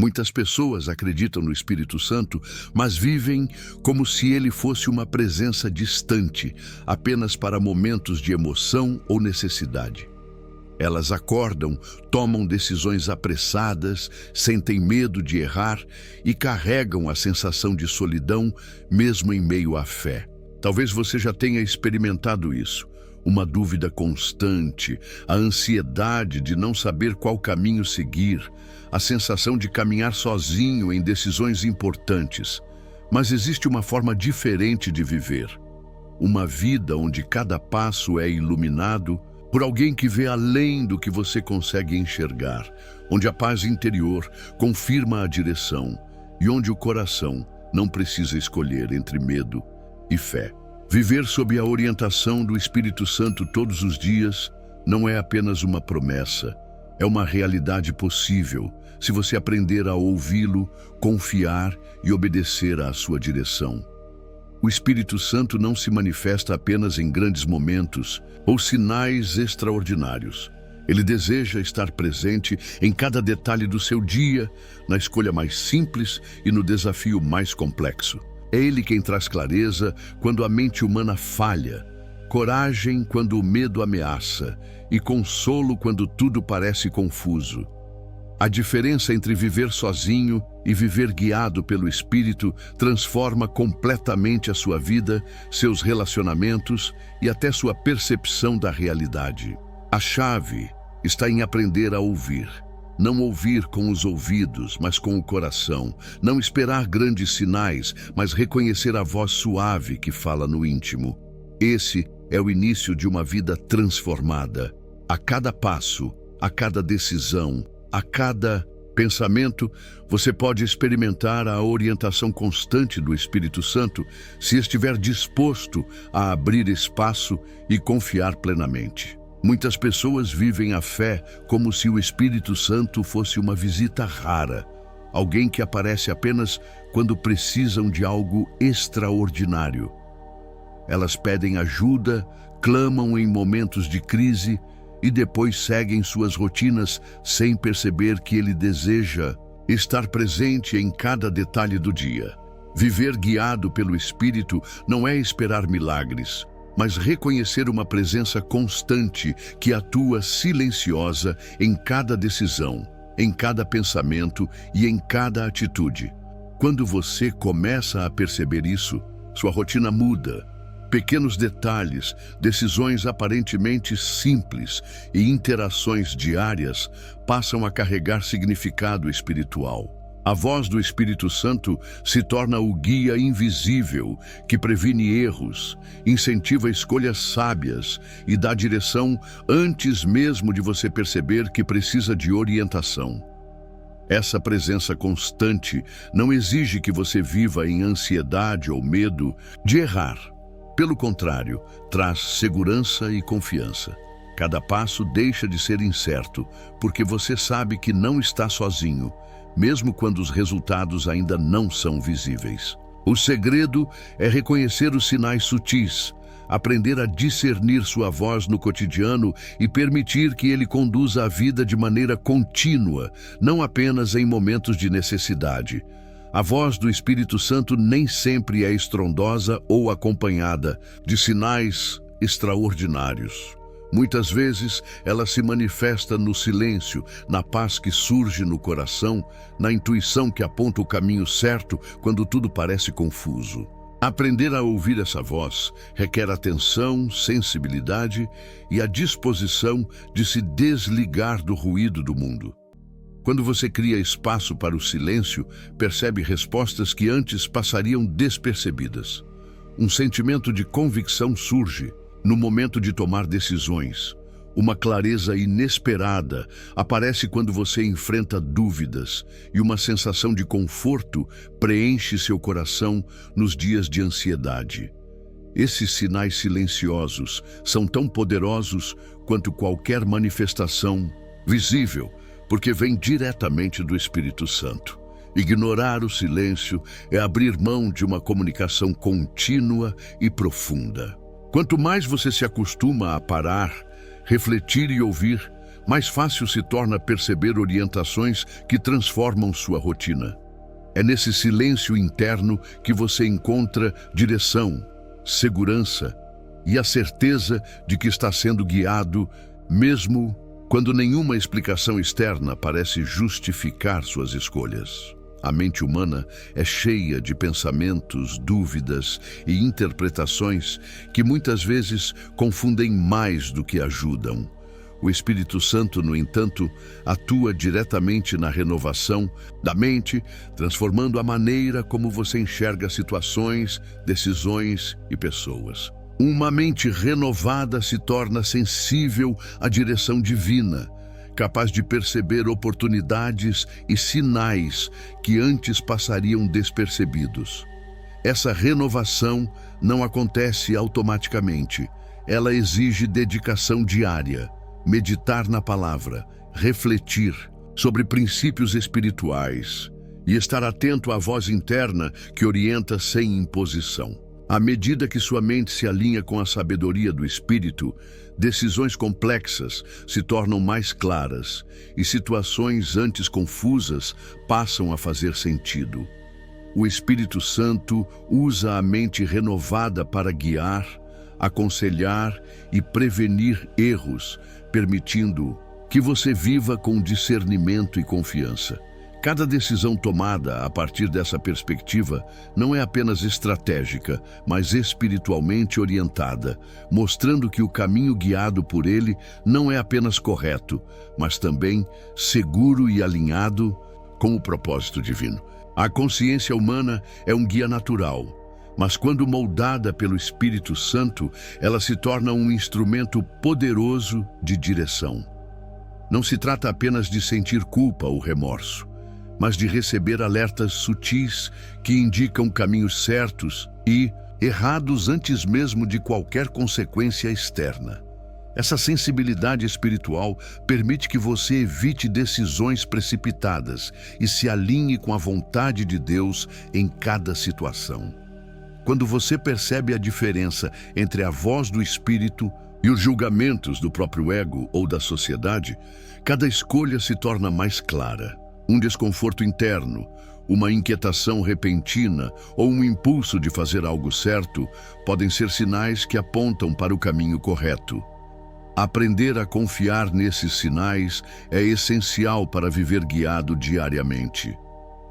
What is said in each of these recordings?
Muitas pessoas acreditam no Espírito Santo, mas vivem como se ele fosse uma presença distante, apenas para momentos de emoção ou necessidade. Elas acordam, tomam decisões apressadas, sentem medo de errar e carregam a sensação de solidão, mesmo em meio à fé. Talvez você já tenha experimentado isso. Uma dúvida constante, a ansiedade de não saber qual caminho seguir, a sensação de caminhar sozinho em decisões importantes. Mas existe uma forma diferente de viver. Uma vida onde cada passo é iluminado por alguém que vê além do que você consegue enxergar, onde a paz interior confirma a direção e onde o coração não precisa escolher entre medo e fé. Viver sob a orientação do Espírito Santo todos os dias não é apenas uma promessa, é uma realidade possível se você aprender a ouvi-lo, confiar e obedecer à sua direção. O Espírito Santo não se manifesta apenas em grandes momentos ou sinais extraordinários. Ele deseja estar presente em cada detalhe do seu dia, na escolha mais simples e no desafio mais complexo. É Ele quem traz clareza quando a mente humana falha, coragem quando o medo ameaça e consolo quando tudo parece confuso. A diferença entre viver sozinho e viver guiado pelo Espírito transforma completamente a sua vida, seus relacionamentos e até sua percepção da realidade. A chave está em aprender a ouvir. Não ouvir com os ouvidos, mas com o coração. Não esperar grandes sinais, mas reconhecer a voz suave que fala no íntimo. Esse é o início de uma vida transformada. A cada passo, a cada decisão, a cada pensamento, você pode experimentar a orientação constante do Espírito Santo se estiver disposto a abrir espaço e confiar plenamente. Muitas pessoas vivem a fé como se o Espírito Santo fosse uma visita rara, alguém que aparece apenas quando precisam de algo extraordinário. Elas pedem ajuda, clamam em momentos de crise e depois seguem suas rotinas sem perceber que Ele deseja estar presente em cada detalhe do dia. Viver guiado pelo Espírito não é esperar milagres, mas reconhecer uma presença constante que atua silenciosa em cada decisão, em cada pensamento e em cada atitude. Quando você começa a perceber isso, sua rotina muda. Pequenos detalhes, decisões aparentemente simples e interações diárias passam a carregar significado espiritual. A voz do Espírito Santo se torna o guia invisível que previne erros, incentiva escolhas sábias e dá direção antes mesmo de você perceber que precisa de orientação. Essa presença constante não exige que você viva em ansiedade ou medo de errar. Pelo contrário, traz segurança e confiança. Cada passo deixa de ser incerto, porque você sabe que não está sozinho, mesmo quando os resultados ainda não são visíveis. O segredo é reconhecer os sinais sutis, aprender a discernir sua voz no cotidiano e permitir que Ele conduza a vida de maneira contínua, não apenas em momentos de necessidade. A voz do Espírito Santo nem sempre é estrondosa ou acompanhada de sinais extraordinários. Muitas vezes, ela se manifesta no silêncio, na paz que surge no coração, na intuição que aponta o caminho certo quando tudo parece confuso. Aprender a ouvir essa voz requer atenção, sensibilidade e a disposição de se desligar do ruído do mundo. Quando você cria espaço para o silêncio, percebe respostas que antes passariam despercebidas. Um sentimento de convicção surge no momento de tomar decisões. Uma clareza inesperada aparece quando você enfrenta dúvidas e uma sensação de conforto preenche seu coração nos dias de ansiedade. Esses sinais silenciosos são tão poderosos quanto qualquer manifestação visível, porque vem diretamente do Espírito Santo. Ignorar o silêncio é abrir mão de uma comunicação contínua e profunda. Quanto mais você se acostuma a parar, refletir e ouvir, mais fácil se torna perceber orientações que transformam sua rotina. É nesse silêncio interno que você encontra direção, segurança e a certeza de que está sendo guiado, mesmo quando nenhuma explicação externa parece justificar suas escolhas. A mente humana é cheia de pensamentos, dúvidas e interpretações que muitas vezes confundem mais do que ajudam. O Espírito Santo, no entanto, atua diretamente na renovação da mente, transformando a maneira como você enxerga situações, decisões e pessoas. Uma mente renovada se torna sensível à direção divina, capaz de perceber oportunidades e sinais que antes passariam despercebidos. Essa renovação não acontece automaticamente. Ela exige dedicação diária, meditar na palavra, refletir sobre princípios espirituais e estar atento à voz interna que orienta sem imposição. À medida que sua mente se alinha com a sabedoria do Espírito, decisões complexas se tornam mais claras e situações antes confusas passam a fazer sentido. O Espírito Santo usa a mente renovada para guiar, aconselhar e prevenir erros, permitindo que você viva com discernimento e confiança. Cada decisão tomada a partir dessa perspectiva não é apenas estratégica, mas espiritualmente orientada, mostrando que o caminho guiado por ele não é apenas correto, mas também seguro e alinhado com o propósito divino. A consciência humana é um guia natural, mas quando moldada pelo Espírito Santo, ela se torna um instrumento poderoso de direção. Não se trata apenas de sentir culpa ou remorso, mas de receber alertas sutis que indicam caminhos certos e errados antes mesmo de qualquer consequência externa. Essa sensibilidade espiritual permite que você evite decisões precipitadas e se alinhe com a vontade de Deus em cada situação. Quando você percebe a diferença entre a voz do Espírito e os julgamentos do próprio ego ou da sociedade, cada escolha se torna mais clara. Um desconforto interno, uma inquietação repentina ou um impulso de fazer algo certo podem ser sinais que apontam para o caminho correto. Aprender a confiar nesses sinais é essencial para viver guiado diariamente.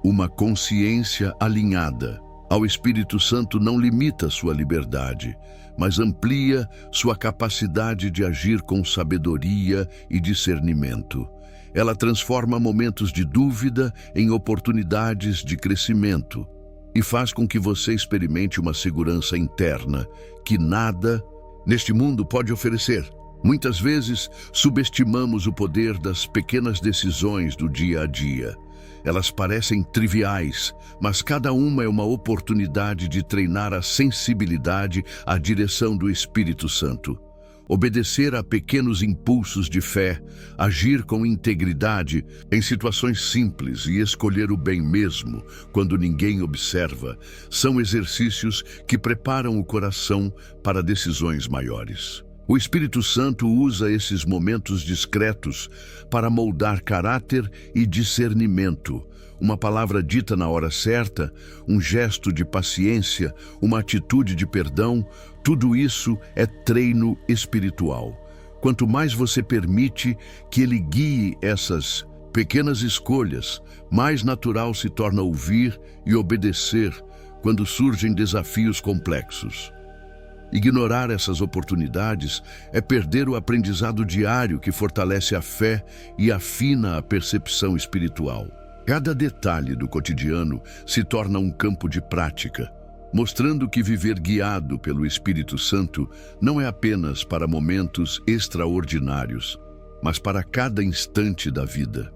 Uma consciência alinhada ao Espírito Santo não limita sua liberdade, mas amplia sua capacidade de agir com sabedoria e discernimento. Ela transforma momentos de dúvida em oportunidades de crescimento e faz com que você experimente uma segurança interna que nada neste mundo pode oferecer. Muitas vezes subestimamos o poder das pequenas decisões do dia a dia. Elas parecem triviais, mas cada uma é uma oportunidade de treinar a sensibilidade à direção do Espírito Santo. Obedecer a pequenos impulsos de fé, agir com integridade em situações simples e escolher o bem mesmo quando ninguém observa, são exercícios que preparam o coração para decisões maiores. O Espírito Santo usa esses momentos discretos para moldar caráter e discernimento. Uma palavra dita na hora certa, um gesto de paciência, uma atitude de perdão, tudo isso é treino espiritual. Quanto mais você permite que ele guie essas pequenas escolhas, mais natural se torna ouvir e obedecer quando surgem desafios complexos. Ignorar essas oportunidades é perder o aprendizado diário que fortalece a fé e afina a percepção espiritual. Cada detalhe do cotidiano se torna um campo de prática, mostrando que viver guiado pelo Espírito Santo não é apenas para momentos extraordinários, mas para cada instante da vida.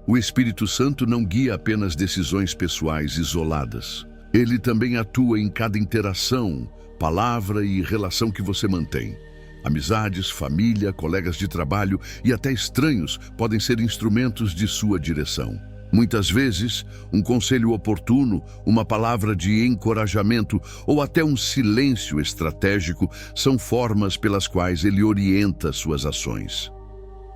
O Espírito Santo não guia apenas decisões pessoais isoladas. Ele também atua em cada interação, palavra e relação que você mantém. Amizades, família, colegas de trabalho e até estranhos podem ser instrumentos de sua direção. Muitas vezes, um conselho oportuno, uma palavra de encorajamento ou até um silêncio estratégico são formas pelas quais ele orienta suas ações.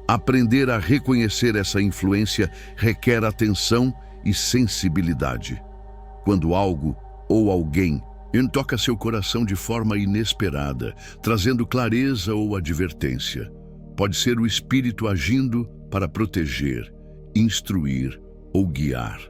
Aprender a reconhecer essa influência requer atenção e sensibilidade. Quando algo ou alguém toca seu coração de forma inesperada, trazendo clareza ou advertência, pode ser o Espírito agindo para proteger, instruir ou guiar.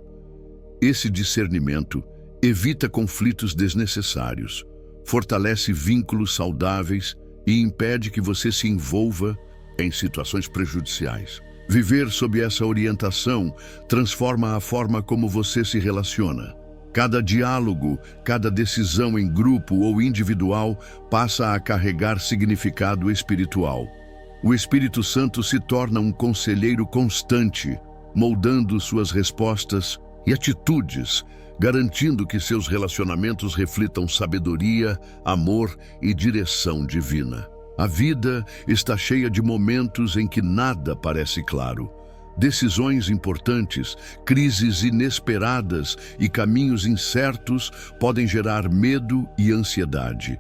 Esse discernimento evita conflitos desnecessários, fortalece vínculos saudáveis e impede que você se envolva em situações prejudiciais. Viver sob essa orientação transforma a forma como você se relaciona. Cada diálogo, cada decisão em grupo ou individual passa a carregar significado espiritual. O Espírito Santo se torna um conselheiro constante, moldando suas respostas e atitudes, garantindo que seus relacionamentos reflitam sabedoria, amor e direção divina. A vida está cheia de momentos em que nada parece claro. Decisões importantes, crises inesperadas e caminhos incertos podem gerar medo e ansiedade.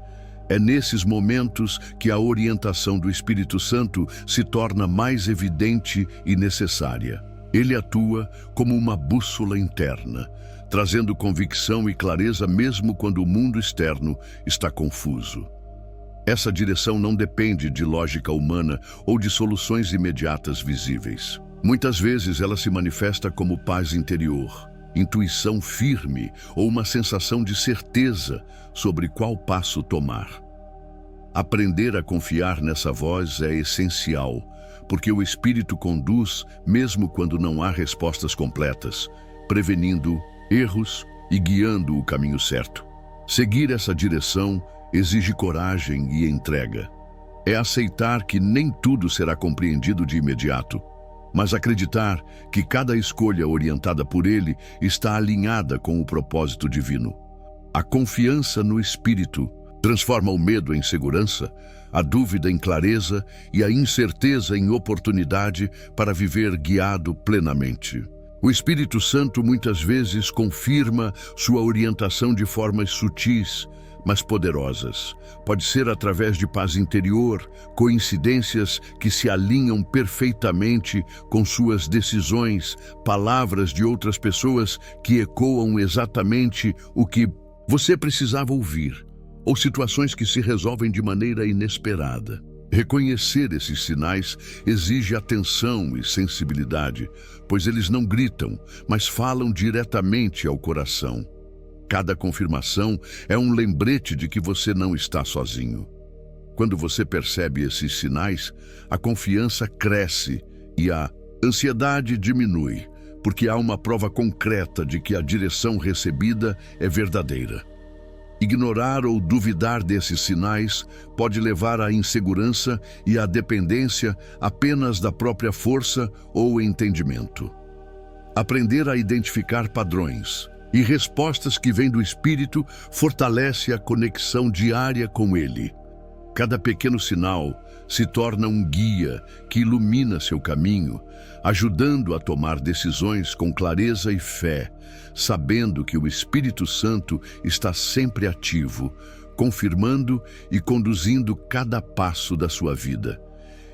É nesses momentos que a orientação do Espírito Santo se torna mais evidente e necessária. Ele atua como uma bússola interna, trazendo convicção e clareza mesmo quando o mundo externo está confuso. Essa direção não depende de lógica humana ou de soluções imediatas visíveis. Muitas vezes ela se manifesta como paz interior, intuição firme ou uma sensação de certeza sobre qual passo tomar. Aprender a confiar nessa voz é essencial, porque o Espírito conduz mesmo quando não há respostas completas, prevenindo erros e guiando o caminho certo. Seguir essa direção exige coragem e entrega. É aceitar que nem tudo será compreendido de imediato, mas acreditar que cada escolha orientada por Ele está alinhada com o propósito divino. A confiança no Espírito transforma o medo em segurança, a dúvida em clareza e a incerteza em oportunidade para viver guiado plenamente. O Espírito Santo muitas vezes confirma sua orientação de formas sutis, mas poderosas. Pode ser através de paz interior, coincidências que se alinham perfeitamente com suas decisões, palavras de outras pessoas que ecoam exatamente o que você precisava ouvir, ou situações que se resolvem de maneira inesperada. Reconhecer esses sinais exige atenção e sensibilidade, pois eles não gritam, mas falam diretamente ao coração. Cada confirmação é um lembrete de que você não está sozinho. Quando você percebe esses sinais, a confiança cresce e a ansiedade diminui, porque há uma prova concreta de que a direção recebida é verdadeira. Ignorar ou duvidar desses sinais pode levar à insegurança e à dependência apenas da própria força ou entendimento. Aprender a identificar padrões e respostas que vêm do Espírito fortalece a conexão diária com Ele. Cada pequeno sinal se torna um guia que ilumina seu caminho, ajudando a tomar decisões com clareza e fé, sabendo que o Espírito Santo está sempre ativo, confirmando e conduzindo cada passo da sua vida.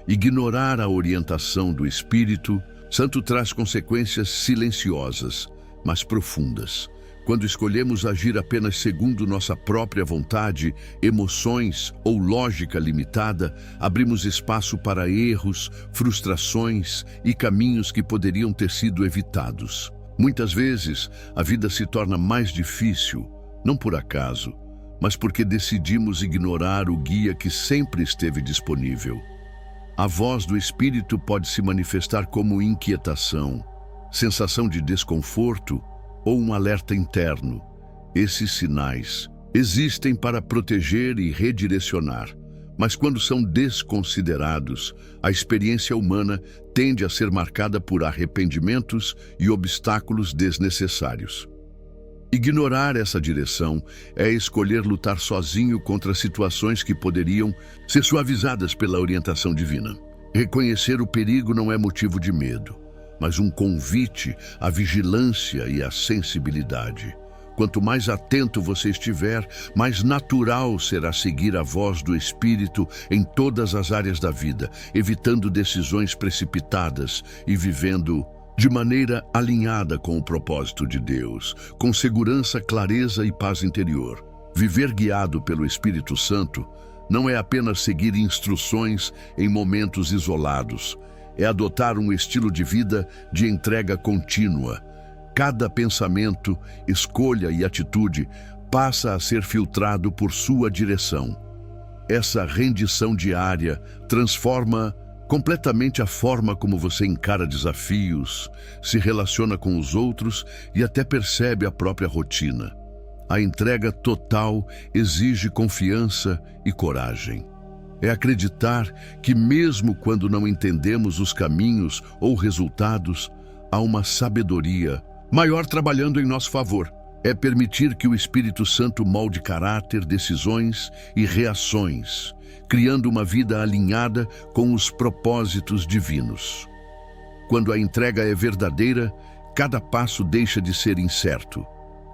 Ignorar a orientação do Espírito Santo traz consequências silenciosas, mas profundas. Quando escolhemos agir apenas segundo nossa própria vontade, emoções ou lógica limitada, abrimos espaço para erros, frustrações e caminhos que poderiam ter sido evitados. Muitas vezes, a vida se torna mais difícil, não por acaso, mas porque decidimos ignorar o guia que sempre esteve disponível. A voz do Espírito pode se manifestar como inquietação, sensação de desconforto ou um alerta interno. Esses sinais existem para proteger e redirecionar, mas quando são desconsiderados, a experiência humana tende a ser marcada por arrependimentos e obstáculos desnecessários. Ignorar essa direção é escolher lutar sozinho contra situações que poderiam ser suavizadas pela orientação divina. Reconhecer o perigo não é motivo de medo, mas um convite à vigilância e à sensibilidade. Quanto mais atento você estiver, mais natural será seguir a voz do Espírito em todas as áreas da vida, evitando decisões precipitadas e vivendo de maneira alinhada com o propósito de Deus, com segurança, clareza e paz interior. Viver guiado pelo Espírito Santo não é apenas seguir instruções em momentos isolados, é adotar um estilo de vida de entrega contínua. Cada pensamento, escolha e atitude passa a ser filtrado por sua direção. Essa rendição diária transforma completamente a forma como você encara desafios, se relaciona com os outros e até percebe a própria rotina. A entrega total exige confiança e coragem. É acreditar que mesmo quando não entendemos os caminhos ou resultados, há uma sabedoria maior trabalhando em nosso favor. É permitir que o Espírito Santo molde caráter, decisões e reações, criando uma vida alinhada com os propósitos divinos. Quando a entrega é verdadeira, cada passo deixa de ser incerto.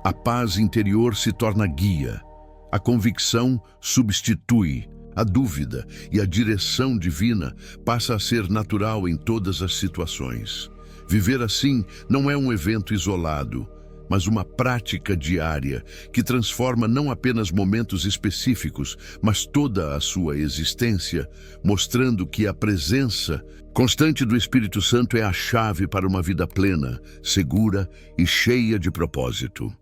A paz interior se torna guia. A convicção substitui a dúvida e a direção divina passa a ser natural em todas as situações. Viver assim não é um evento isolado, mas uma prática diária que transforma não apenas momentos específicos, mas toda a sua existência, mostrando que a presença constante do Espírito Santo é a chave para uma vida plena, segura e cheia de propósito.